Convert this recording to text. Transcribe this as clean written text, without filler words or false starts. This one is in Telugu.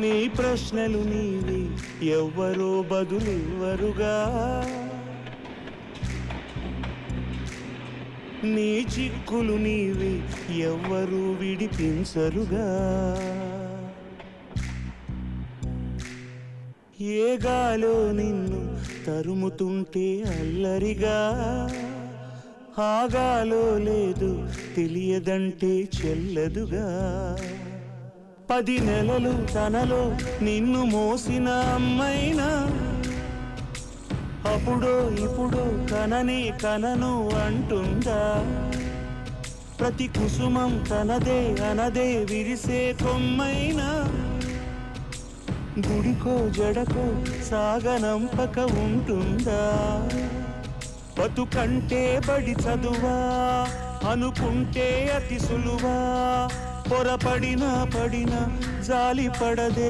నీ ప్రశ్నలు నీవి ఎవ్వరో బదులివ్వరుగా, నీ చిక్కులు నీవి ఎవ్వరూ విడిపించరుగా. ఏ గాలో నిన్ను తరుముతుంటే అల్లరిగా, ఆగాలో లేదు తెలియదంటే చెల్లదుగా. 10 నెలలు తనలో నిన్ను మోసిన అమ్మైనా, అప్పుడో ఇప్పుడో కననే కనను అంటుందా. ప్రతి కుసుమం తనదే అనదే విరిసే కొమ్మైనా, గుడికో జడకో సాగనంపక ఉంటుందా. బతుకంటే బడి చదువా అనుకుంటే అతి సులువా, పొరపడినా పడినా జాలి పడదే.